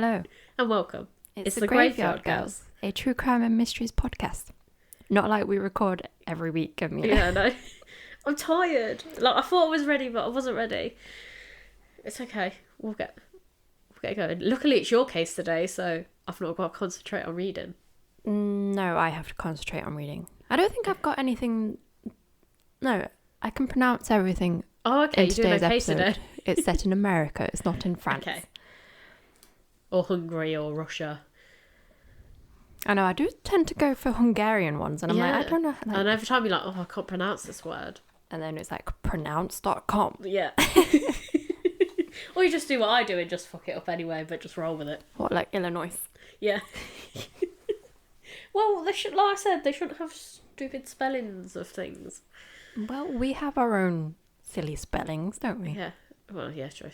Hello. And welcome. It's the Graveyard Girls, a true crime and mysteries podcast. Not like we record every week, Amelia. Yeah, no. I'm tired. Like, I thought I was ready, but I wasn't ready. It's okay. We'll get going. Luckily, it's your case today, so I've not got to concentrate on reading. No, I have to concentrate on reading. I don't think I've got anything... No, I can pronounce everything. Oh, okay. In You're doing today's okay episode. today. It's set in America. It's not in France. Okay. Or Hungary or Russia. I know, I do tend to go for Hungarian ones, and I'm like, I don't know. Like... And every time you're like, oh, I can't pronounce this word. And then it's like, pronounce.com. Yeah. Or you just do what I do and just fuck it up anyway, but just roll with it. What, like Illinois? Yeah. Well, they should, like I said, they shouldn't have stupid spellings of things. Well, we have our own silly spellings, don't we? Yeah. Well, yeah, true.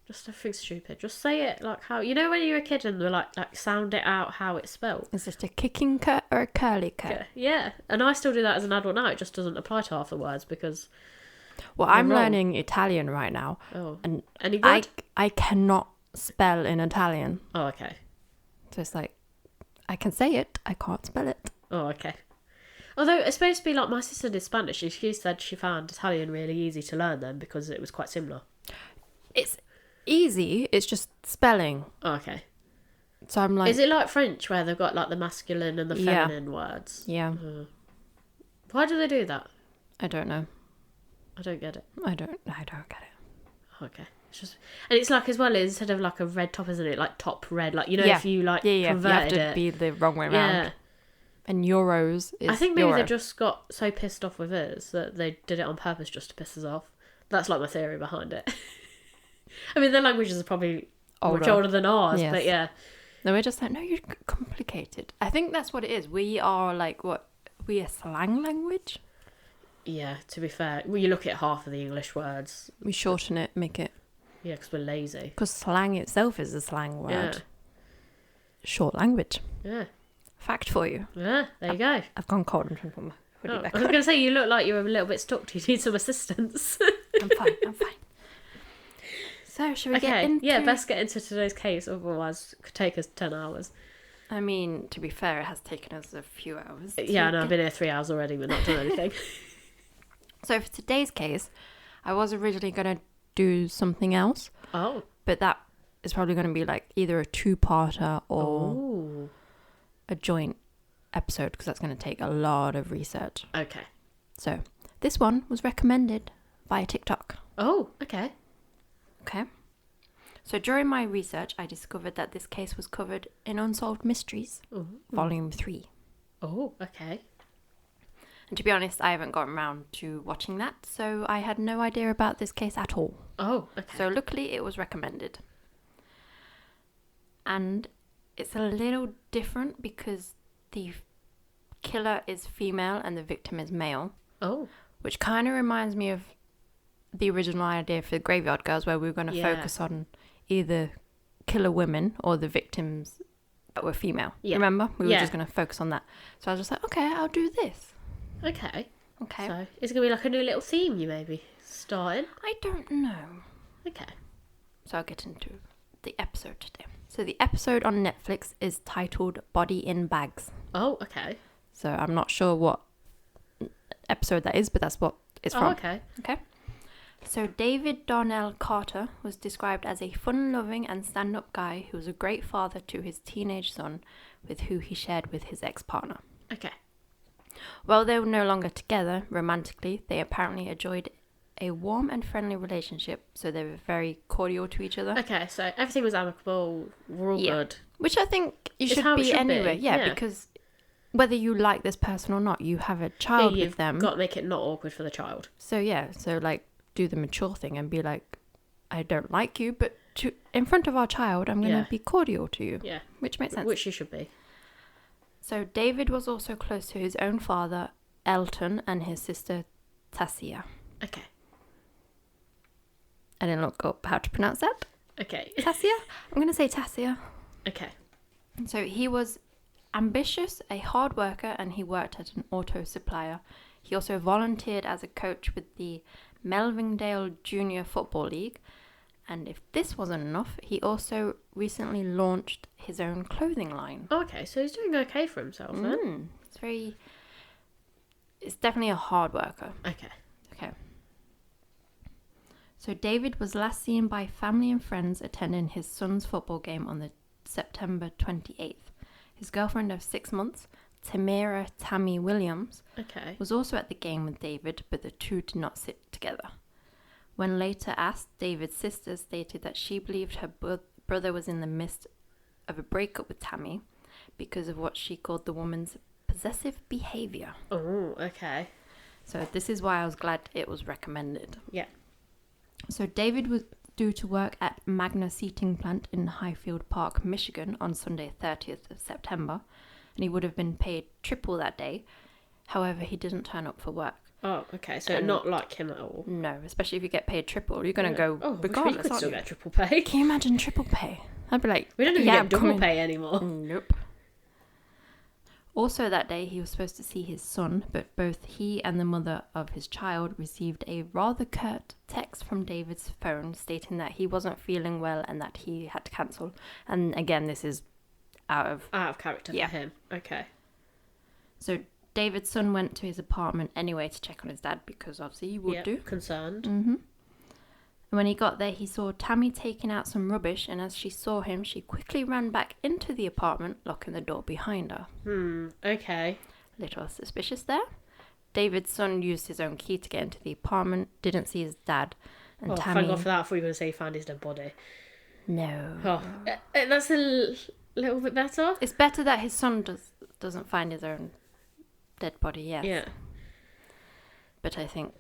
Just everything's stupid. Just say it like how... You know when you're a kid and they're like sound it out how it's spelled? Is it a kicking cut or a curly cut? Yeah. And I still do that as an adult now. It just doesn't apply to half the words because... Well, I'm learning Italian right now. Oh. And any good? I cannot spell in Italian. Oh, okay. So it's like, I can say it, I can't spell it. Oh, okay. Although it's supposed to be like my sister did Spanish. She said she found Italian really easy to learn then because it was quite similar. It's easy, it's just spelling. Oh, okay. So I'm like... Is it like French where they've got like the masculine and the feminine words? Yeah. Why do they do that? I don't know. I don't get it. I don't get it. Okay. It's just, and it's like as well, instead of like a red top, isn't it? Like top red. Like, you know, if you like converted you have to it. be the wrong way around. Yeah. And euros is I think maybe euro. they just got so pissed off with us that they did it on purpose just to piss us off. That's like my theory behind it. I mean, their languages are probably much older than ours, yes. but yeah. No, we're just like, no, you're complicated. I think that's what it is. We are like, we a slang language? Yeah, to be fair. Well, you look at half of the English words. We shorten it, make it... Yeah, because we're lazy. Because slang itself is a slang word. Yeah. Short language. Yeah. Fact for you. Yeah, there you go. I've gone cold and from my hoodie back. I was going to say, you look like you're a little bit stuck. Do you need some assistance? I'm fine. So, should we get into... Yeah, best get into today's case, otherwise it could take us 10 hours. I mean, to be fair, it has taken us a few hours. Yeah, I know, I've been here 3 hours already, but not done anything. So for today's case, I was originally going to do something else. Oh. But that is probably going to be like either a two-parter or a joint episode, because that's going to take a lot of research. Okay. So this one was recommended via TikTok. Oh, okay. Okay. So during my research, I discovered that this case was covered in Unsolved Mysteries, Volume 3. Oh, okay. And to be honest, I haven't gotten around to watching that, so I had no idea about this case at all. Oh, okay. So luckily it was recommended. And it's a little different because the killer is female and the victim is male. Oh. Which kind of reminds me of the original idea for the Graveyard Girls, where we were going to focus on either killer women or the victims that were female. Yeah. Remember? We were just going to focus on that. So I was just like, okay, I'll do this. Okay. Okay. So it's going to be like a new little theme you maybe starting? I don't know. Okay. So I'll get into the episode today. So the episode on Netflix is titled Body in Bags. Oh, okay. So I'm not sure what episode that is, but that's what it's from. Oh, okay. Okay. So David Darnell Carter was described as a fun-loving and stand-up guy who was a great father to his teenage son, with who he shared with his ex-partner. Okay. While they were no longer together romantically, they apparently enjoyed a warm and friendly relationship, so they were very cordial to each other. Okay, so everything was amicable, we're all good. Which I think you should be anyway. Yeah, because whether you like this person or not, you have a child with them. You've got to make it not awkward for the child. So like do the mature thing and be like, I don't like you, but in front of our child, I'm going to be cordial to you. Yeah. Which makes sense. Which you should be. So David was also close to his own father, Elton, and his sister, Tassia. Okay. I didn't look up how to pronounce that. Okay. Tassia? I'm going to say Tassia. Okay. So he was ambitious, a hard worker, and he worked at an auto supplier. He also volunteered as a coach with the Melvindale Junior Football League, And if this wasn't enough, he also recently launched his own clothing line. Oh, okay, so he's doing okay for himself then. It's definitely a hard worker. Okay. So David was last seen by family and friends attending his son's football game on the September 28th. His girlfriend of 6 months, Tammy Williams, was also at the game with David, but the two did not sit together. When later asked, David's sister stated that she believed her brother was in the midst of a breakup with Tammy because of what she called the woman's possessive behaviour. Oh, okay. So this is why I was glad it was recommended. Yeah. So David was due to work at Magna Seating Plant in Highfield Park, Michigan on Sunday 30th of September, and he would have been paid triple that day. However, he didn't turn up for work. Oh, okay. So not like him at all. No, especially if you get paid triple, you're going to go regardless. We could still get triple pay. Can you imagine triple pay? I'd be like, we don't even get double pay anymore. Nope. Also that day, he was supposed to see his son, but both he and the mother of his child received a rather curt text from David's phone stating that he wasn't feeling well and that he had to cancel. And again, this is out of character for him. Okay. So David's son went to his apartment anyway to check on his dad because obviously he would do. Concerned. Mm-hmm. And when he got there, he saw Tammy taking out some rubbish, and as she saw him, she quickly ran back into the apartment, locking the door behind her. Okay. Little suspicious there. David's son used his own key to get into the apartment, didn't see his dad, and Tammy... thank God for that. I thought you were going to say he found his dead body. No. Oh, that's a little bit better. It's better that his son doesn't find his own dead body, yes. Yeah. But I think,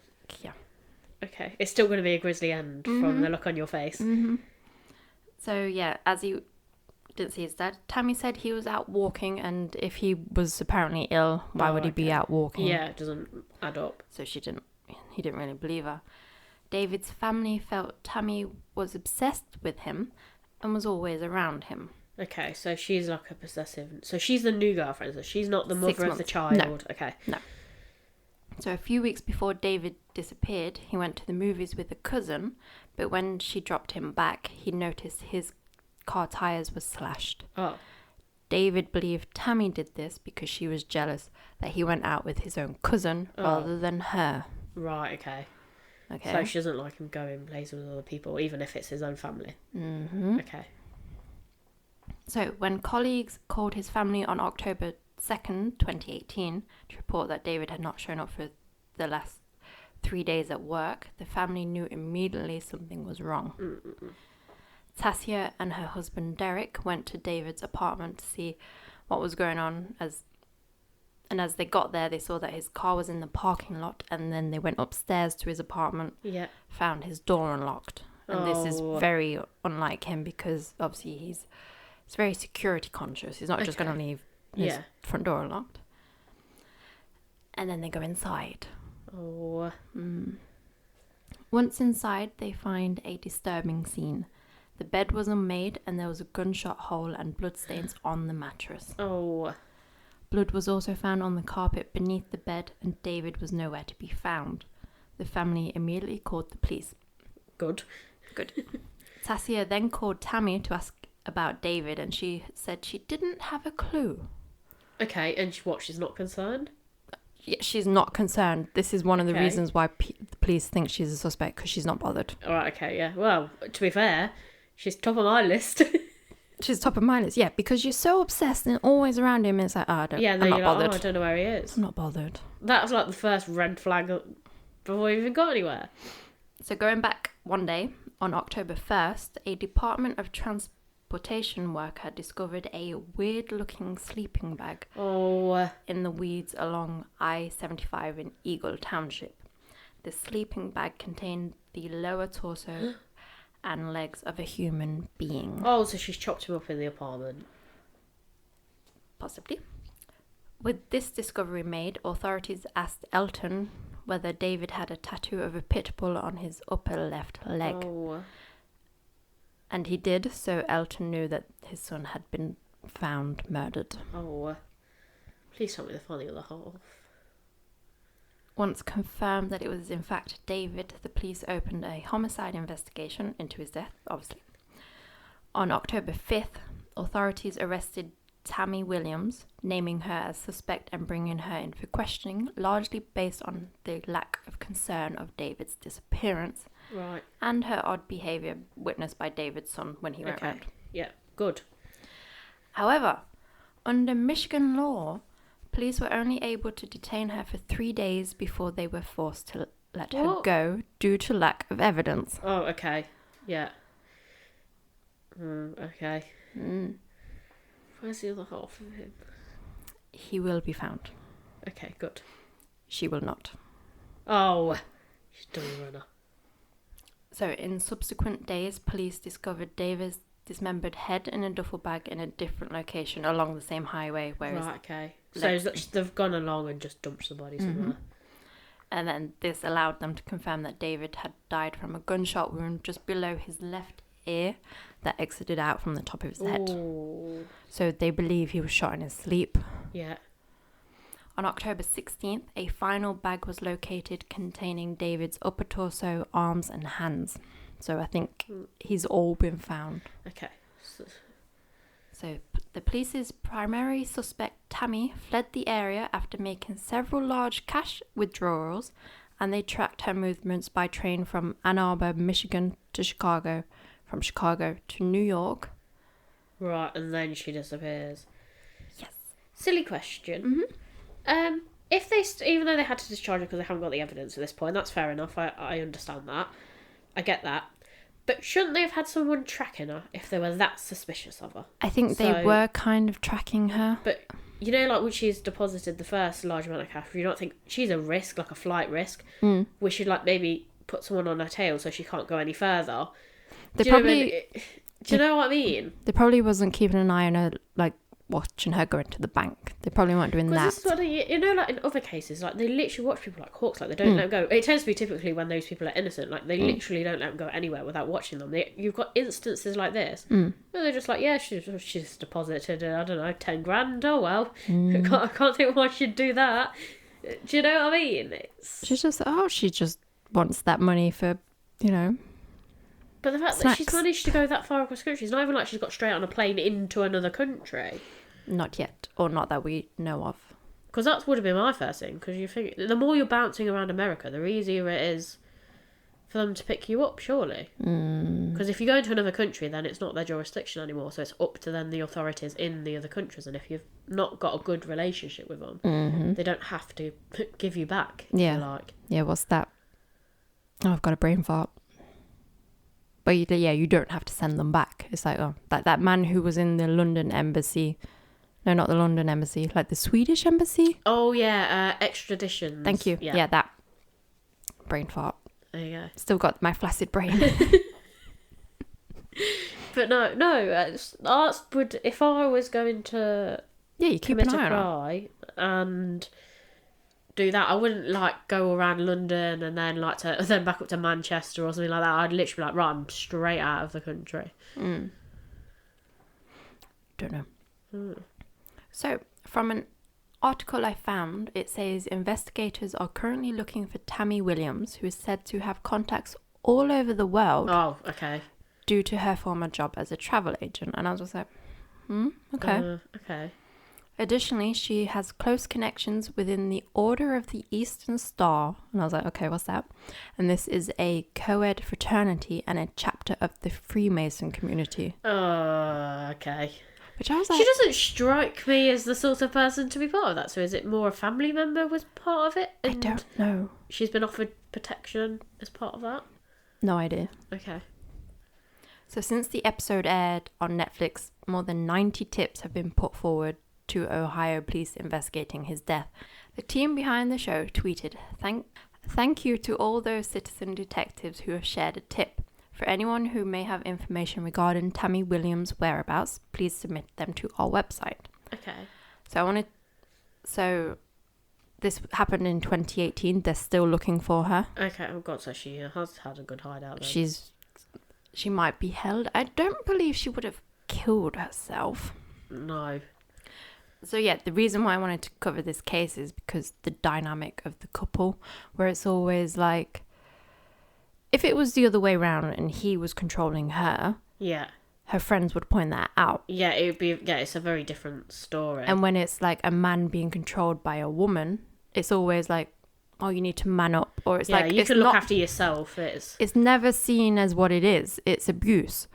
Okay, it's still going to be a grisly end from the look on your face. Mm-hmm. So, yeah, as he didn't see his dad, Tammy said he was out walking, and if he was apparently ill, why would he be out walking? Yeah, it doesn't add up. So he didn't really believe her. David's family felt Tammy was obsessed with him and was always around him. Okay, so she's like a possessive... So she's the new girlfriend, so she's not the mother of the child. No. Okay. No. So a few weeks before David disappeared, he went to the movies with a cousin, but when she dropped him back, he noticed his car tyres were slashed. Oh. David believed Tammy did this because she was jealous that he went out with his own cousin rather than her. Right, okay. So she doesn't like him going places with other people, even if it's his own family. Mm-hmm. Okay. So when colleagues called his family on October 2nd, 2018, to report that David had not shown up for the last 3 days at work, the family knew immediately something was wrong. Tasia and her husband Derek went to David's apartment to see what was going on, as they got there, they saw that his car was in the parking lot, and then they went upstairs to his apartment, found his door unlocked. And this is very unlike him because obviously he's very security conscious. He's not just going to leave his front door unlocked. And then they go inside. Once inside, they find a disturbing scene. The bed was unmade and there was a gunshot hole and bloodstains on the mattress. Blood was also found on the carpet beneath the bed, and David was nowhere to be found. The family immediately called the police. Good. Tasia then called Tammy to ask about David, and she said she didn't have a clue. Okay, and she's not concerned? Yeah, she's not concerned. This is one of the reasons why the police think she's a suspect, because she's not bothered. All right, okay, yeah. Well, to be fair, she's top of my list. She's top of my list, yeah, because you're so obsessed and always around him, and it's like, I'm not bothered. I don't know where he is. I'm not bothered. That's like the first red flag before we even got anywhere. So going back one day, on October 1st, a Department of Transportation worker discovered a weird-looking sleeping bag in the weeds along I-75 in Eagle Township. The sleeping bag contained the lower torso and legs of a human being. Oh, so she's chopped him up in the apartment. Possibly. With this discovery made, authorities asked Elton whether David had a tattoo of a pit bull on his upper left leg. And he did, so Elton knew that his son had been found murdered. Please tell me they're finding the half. Once confirmed that it was in fact David, the police opened a homicide investigation into his death, obviously. On October 5th, authorities arrested Tammy Williams, naming her as suspect and bringing her in for questioning, largely based on the lack of concern of David's disappearance. Right. And her odd behaviour witnessed by David's son when he went round. Yeah, good. However, under Michigan law, police were only able to detain her for 3 days before they were forced to let her go due to lack of evidence. Oh, okay. Yeah. Okay. Where's the other half of him? He will be found. Okay, good. She will not. Oh, she's dummy runner. So in subsequent days, police discovered David's dismembered head in a duffel bag in a different location along the same highway. Right, okay. So they've gone along and just dumped the body somewhere. And then this allowed them to confirm that David had died from a gunshot wound just below his left ear that exited out from the top of his head. So they believe he was shot in his sleep. Yeah. On October 16th, a final bag was located containing David's upper torso, arms and hands. So I think he's all been found. Okay. So the police's primary suspect, Tammy, fled the area after making several large cash withdrawals, and they tracked her movements by train from Ann Arbor, Michigan to Chicago, from Chicago to New York. Right, and then she disappears. Yes. Silly question. If they, even though they had to discharge her because they haven't got the evidence at this point, that's fair enough. I understand that. I get that. But shouldn't they have had someone tracking her if they were that suspicious of her? I think they were kind of tracking her. But, you know, like when she's deposited the first large amount of cash, you don't think she's a risk, like a flight risk. We should, like, maybe put someone on her tail so she can't go any further. Do you know what I mean? They probably wasn't keeping an eye on her, like, watching her go into the bank. They probably weren't doing that. This is what you know, like in other cases, like they literally watch people like hawks, like they don't let them go. It tends to be typically when those people are innocent, like they literally don't let them go anywhere without watching them. You've got instances like this where they're just like, yeah, she's deposited, I don't know, 10 grand. Oh well, I can't think why she'd do that. Do you know what I mean? She just wants that money for, you know. But the fact snacks. That she's managed to go that far across the country, it's not even like she's got straight on a plane into another country. Not yet, or not that we know of. Because that would have been my first thing, because you think the more you're bouncing around America, the easier it is for them to pick you up, surely. Because if you go into another country, then it's not their jurisdiction anymore, so it's up to then the authorities in the other countries, and if you've not got a good relationship with them, they don't have to give you back, if you like. Yeah, what's that? Oh, I've got a brain fart. But you don't have to send them back. It's like, that man who was in the London embassy. No, not the London embassy, like the Swedish embassy. Oh, yeah, extradition. Thank you. Yeah, that. Brain fart. There you go. Still got my flaccid brain. But no, arts would, if I was going to you keep an eye on cry and do that, I wouldn't like go around London and then then back up to Manchester or something like that. I'd literally be like, right, I'm straight out of the country. Don't know. So, from an article I found, it says investigators are currently looking for Tammy Williams, who is said to have contacts all over the world. Oh, okay. Due to her former job as a travel agent. And I was just like, okay. Okay. Additionally, she has close connections within the Order of the Eastern Star. And I was like, okay, what's that? And this is a co-ed fraternity and a chapter of the Freemason community. Okay. Which I was like... She doesn't strike me as the sort of person to be part of that. So is it more a family member was part of it? I don't know. She's been offered protection as part of that? No idea. Okay. So since the episode aired on Netflix, more than 90 tips have been put forward to Ohio police investigating his death. The team behind the show tweeted, Thank you to all those citizen detectives who have shared a tip. For anyone who may have information regarding Tammy Williams' whereabouts, please submit them to our website. Okay. So this happened in 2018. They're still looking for her. Okay, oh god, so she has had a good hideout then. She might be held. I don't believe she would have killed herself. No. So yeah, the reason why I wanted to cover this case is because the dynamic of the couple, where it's always like, if it was the other way around and he was controlling her, yeah, her friends would point that out. Yeah, it would be. Yeah, it's a very different story. And when it's like a man being controlled by a woman, it's always like, oh, you need to man up, or it's like you it's can look not, after yourself. It's never seen as what it is. It's abuse.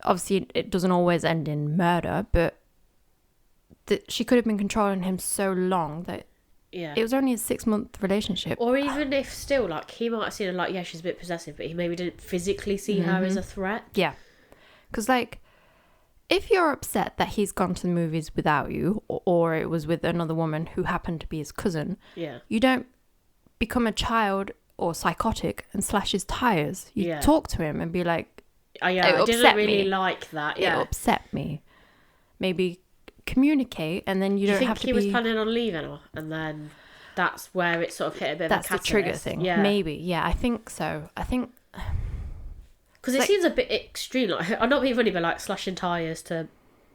Obviously, it doesn't always end in murder, but she could have been controlling him so long that it was only a 6-month relationship. Or even if still, like, he might have seen her like, yeah, she's a bit possessive, but he maybe didn't physically see her as a threat. Yeah. Because, like, if you're upset that he's gone to the movies without you, or it was with another woman who happened to be his cousin, you don't become a child or psychotic and slash his tires. You talk to him and be like, I didn't really like that. It upset me. Maybe communicate, and then you don't have to be... he was planning on leaving her, and then that's where it sort of hit a bit of a catalyst. That's the trigger thing. Yeah. Maybe. Yeah, I think so. I think... Because it seems a bit extreme. Like, I'm not being funny, but like slashing tyres to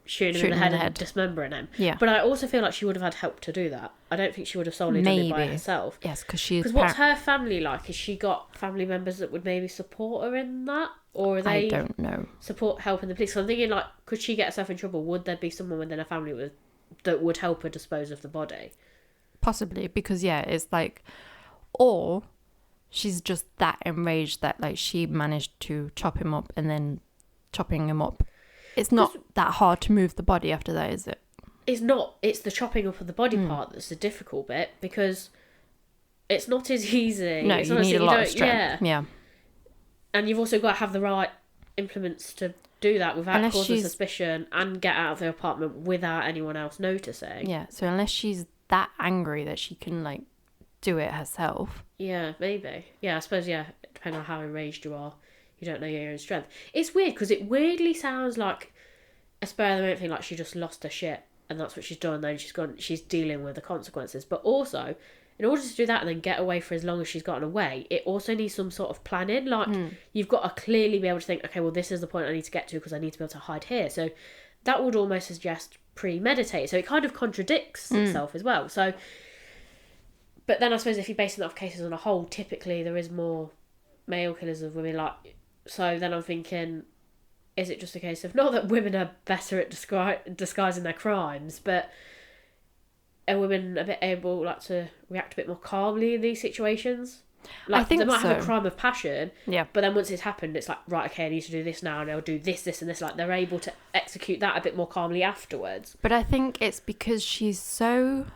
shooting him in the head and dismembering him. Yeah. But I also feel like she would have had help to do that. I don't think she would have solely done it by herself. Yes, because she's... Because what's her family like? Has she got family members that would maybe support her in that? Or are they... I don't know. Support helping the police? So I'm thinking, like, could she get herself in trouble? Would there be someone within her family that would help her dispose of the body? Possibly, because, yeah, it's like... Or... she's just that enraged that like she managed to chop him up, and then chopping him up, it's not that hard to move the body after that, is it? It's not. It's the chopping up of the body part that's the difficult bit, because it's not as easy. No, you need a lot of strength. Yeah. And you've also got to have the right implements to do that without causing suspicion, and get out of the apartment without anyone else noticing. Yeah, so unless she's that angry that she can like do it herself. Yeah, maybe. Yeah, I suppose, depending on how enraged you are, you don't know your own strength. It's weird, because it weirdly sounds like a spur of the moment thing, like she just lost her shit, and that's what she's done, then she's dealing with the consequences. But also, in order to do that and then get away for as long as she's gotten away, it also needs some sort of planning. Like, you've got to clearly be able to think, okay, well, this is the point I need to get to, because I need to be able to hide here. So that would almost suggest premeditated. So it kind of contradicts itself as well. So... But then I suppose if you're basing that off cases on a whole, typically there is more male killers of women. Like, so then I'm thinking, is it just a case of, not that women are better at disguising their crimes, but are women a bit able to react a bit more calmly in these situations? Like, I think they might have a crime of passion, but then once it's happened, it's like, right, okay, I need to do this now, and I'll do this, and this. Like, they're able to execute that a bit more calmly afterwards. But I think it's because she's so...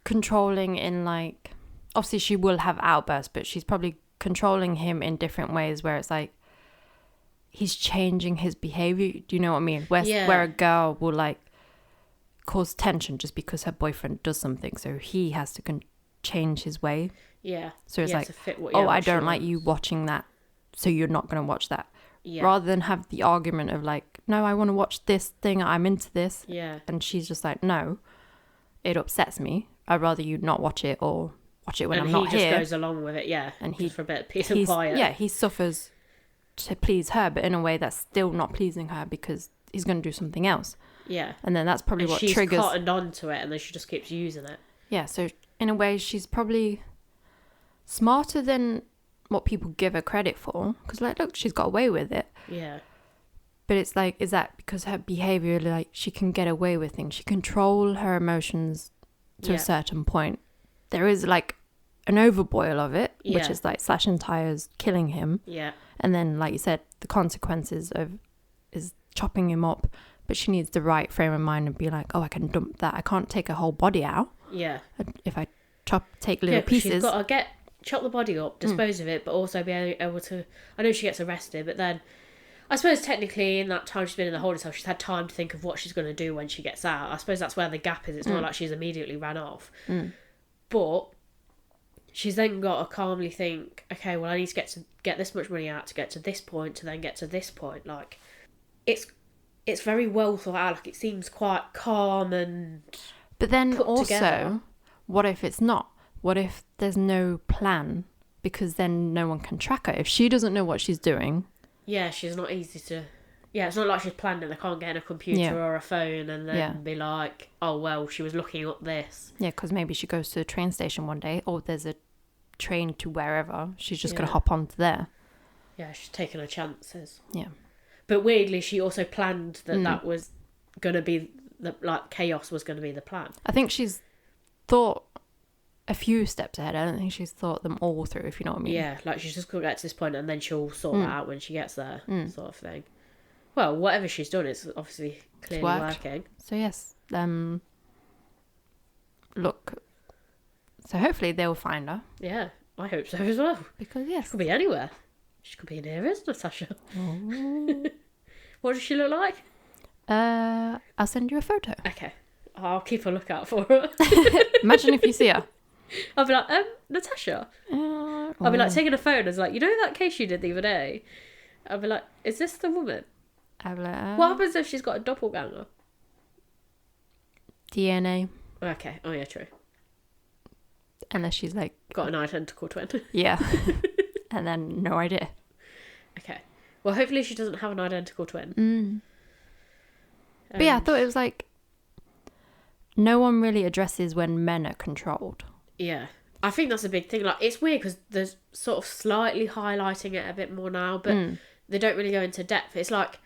controlling in like, obviously she will have outbursts, but she's probably controlling him in different ways where it's like he's changing his behavior. Do you know what I mean? Where a girl will like cause tension just because her boyfriend does something, so he has to change his way. So it's like, I don't like you watching that, so you're not going to watch that. Rather than have the argument of like, no, I want to watch this thing, I'm into this. And she's just like, no, it upsets me. I'd rather you not watch it, or watch it when I'm not here. And he just goes along with it, and just for a bit of peace and quiet. Yeah, he suffers to please her, but in a way that's still not pleasing her, because he's going to do something else. And then that's probably what triggers... she's cottoned onto it, and then she just keeps using it. Yeah, so in a way she's probably smarter than what people give her credit for, because like, look, she's got away with it. But it's like, is that because her behaviour, like, she can get away with things, she control her emotions to a certain point. There is like an overboil of it, which is like slashing tires, killing him, and then like you said, the consequences is chopping him up. But she needs the right frame of mind and be like, oh, I can dump that, I can't take a whole body out. If I take little pieces, she's got to chop the body up, dispose of it, but also be able to... I know she gets arrested, but then I suppose technically in that time she's been in the holding cell, she's had time to think of what she's going to do when she gets out. I suppose that's where the gap is. It's not like she's immediately ran off. But she's then got to calmly think, okay, well, I need to get this much money out to get to this point, to then get to this point. Like, it's very well thought out. Like, it seems quite calm and But then also, together. What if it's not? What if there's no plan? Because then no one can track her. If she doesn't know what she's doing... she's not easy to... Yeah, it's not like she's planned it. They can't get in a computer or a phone and then be like, oh, well, she was looking up this. Yeah, because maybe she goes to the train station one day, or there's a train to wherever. She's just going to hop onto there. Yeah, she's taking her chances. Yeah. But weirdly, she also planned that was going to be, chaos was going to be the plan. I think she's thought a few steps ahead. I don't think she's thought them all through, if you know what I mean. Yeah, like she's just going to get to this point and then she'll sort that out when she gets there, sort of thing. Well, whatever she's done, it's obviously clearly working. So yes, look. So hopefully they'll find her. Yeah, I hope so as well. Because yes, she could be anywhere. She could be in here, isn't Natasha? Oh. What does she look like? I'll send you a photo. Okay, I'll keep a lookout for her. Imagine if you see her. I'll be like, Natasha. I'll be like taking a phone. It's like, you know that case you did the other day? I'll be like, is this the woman? I'll be like, what happens if she's got a doppelganger? DNA. Okay. Oh yeah, true. Unless she's like got an identical twin. Yeah. And then no idea. Okay. Well, hopefully she doesn't have an identical twin. But yeah, I thought it was like no one really addresses when men are controlled. Yeah. I think that's a big thing. Like, it's weird because they're sort of slightly highlighting it a bit more now, but they don't really go into depth. It's like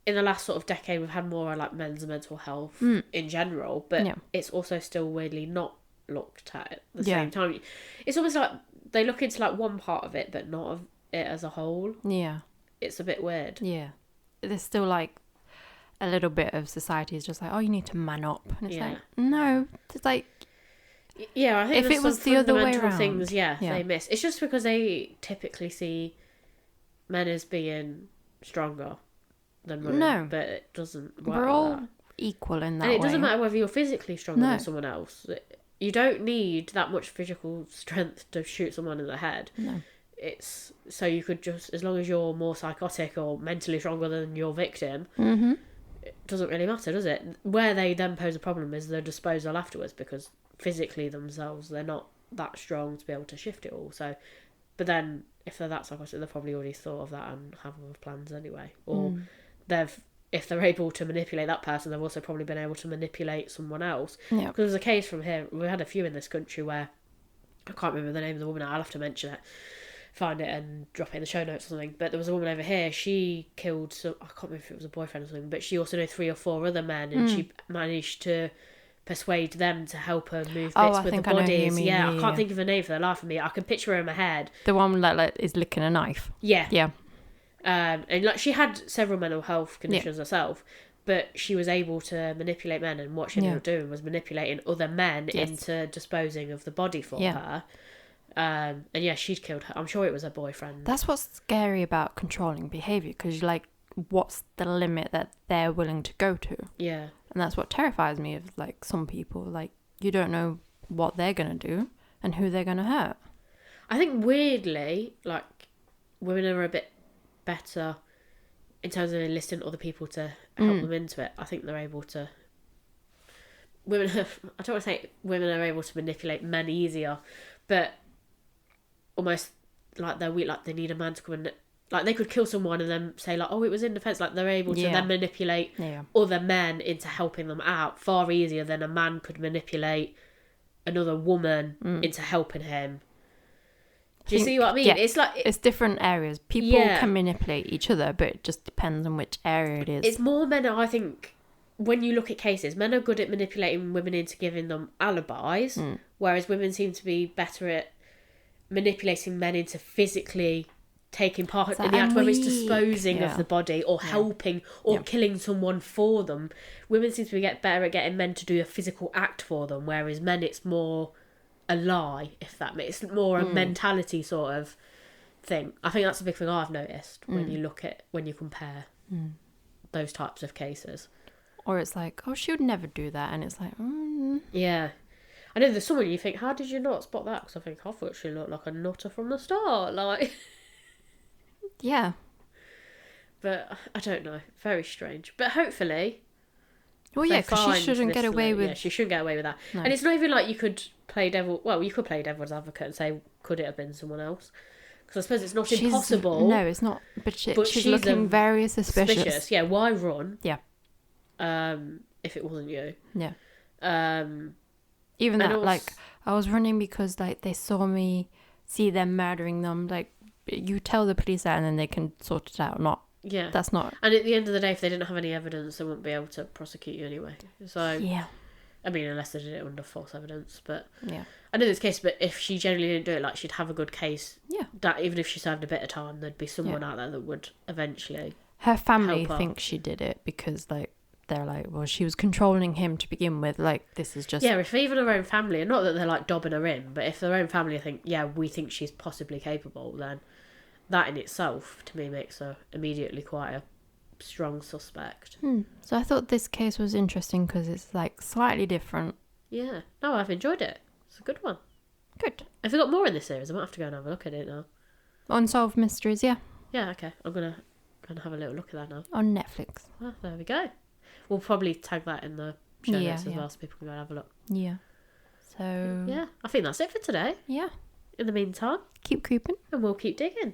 in the last sort of decade we've had more like men's mental health in general, but it's also still weirdly not looked at the same time. It's almost like they look into like one part of it but not of it as a whole. Yeah. It's a bit weird. Yeah. There's still like a little bit of society is just like, oh, you need to man up. And it's like, no. It's like... Yeah, I think if it was the other way around, things, they miss. It's just because they typically see men as being stronger than women. No. But it doesn't work. We're all equal in that way. And it doesn't matter whether you're physically stronger than someone else. You don't need that much physical strength to shoot someone in the head. No. It's so you could just, as long as you're more psychotic or mentally stronger than your victim, it doesn't really matter, does it? Where they then pose a problem is the disposal afterwards, because physically themselves they're not that strong to be able to shift it all. So, but then if they're that psychotic, they've probably already thought of that and have other plans anyway. Or if they're able to manipulate that person, they've also probably been able to manipulate someone else. Yeah. Because there's a case from here, we had a few in this country where, I can't remember the name of the woman now, I'll have to mention it, find it and drop it in the show notes or something, but there was a woman over here, she killed some, I can't remember if it was a boyfriend or something, but she also knew 3 or 4 other men, and she managed to persuade them to help her move bits with the bodies. I can't think of a name for the life of me. I can picture her in my head. The one that like is licking a knife. Yeah. And like she had several mental health conditions herself, but she was able to manipulate men, and what she ended up doing was manipulating other men into disposing of the body for her. And she'd killed her. I'm sure it was her boyfriend. That's what's scary about controlling behaviour, because you're like, what's the limit that they're willing to go to? Yeah. And that's what terrifies me of like some people. Like, you don't know what they're going to do and who they're going to hurt. I think weirdly, like, women are a bit better in terms of enlisting other people to help them into it. I think they're able to... I don't want to say women are able to manipulate men easier, but almost like they're weak, like they need a man to come in. Like, they could kill someone and then say, like, oh, it was in defence. Like, they're able to then manipulate other men into helping them out far easier than a man could manipulate another woman into helping him. Do you see what I mean? Yeah, it's like... It's different areas. People can manipulate each other, but it just depends on which area it is. It's more men, I think, when you look at cases, men are good at manipulating women into giving them alibis, whereas women seem to be better at manipulating men into physically... taking part in the act, whether it's disposing of the body or helping or killing someone for them. Women seem to get better at getting men to do a physical act for them, whereas men, it's more a lie, if that makes it's more a mentality sort of thing. I think that's a big thing I've noticed when you look at, when you compare those types of cases. Or it's like, oh, she would never do that, and it's like, yeah. I know there's someone you think, how did you not spot that? Because I think I thought she looked like a nutter from the start, like... Yeah. But I don't know. Very strange. But hopefully... Well, yeah, because she shouldn't get away with... Yeah, she shouldn't get away with that. No. And it's not even like you could play devil... Well, you could play devil's advocate and say, could it have been someone else? Because I suppose it's not impossible. No, it's not. But she's looking very suspicious. Yeah, why run? Yeah. If it wasn't you. Yeah. Even that, like, I was running because, like, they saw me see them murdering them. Like, you tell the police that and then they can sort it out. Yeah. That's not... And at the end of the day, if they didn't have any evidence, they wouldn't be able to prosecute you anyway. So... Yeah. I mean, unless they did it under false evidence, but... Yeah. I know this case, but if she generally didn't do it, like, she'd have a good case. Yeah. That even if she served a bit of time, there'd be someone out there that would eventually... Her family thinks she did it because, like, they're like, well, she was controlling him to begin with. Like, this is just... Yeah, if even her own family, and not that they're, like, dobbing her in, but if their own family think, yeah, we think she's possibly capable, then that in itself, to me, makes her immediately quite a strong suspect. So I thought this case was interesting because it's, like, slightly different. Yeah. No, I've enjoyed it. It's a good one. Good. Have you got more in this series? I might have to go and have a look at it now. Unsolved Mysteries, yeah. Yeah, okay. I'm going to have a little look at that now. On Netflix. Well, there we go. We'll probably tag that in the show notes as well so people can go and have a look. Yeah. So... Yeah, I think that's it for today. Yeah. In the meantime... Keep creeping. And we'll keep digging.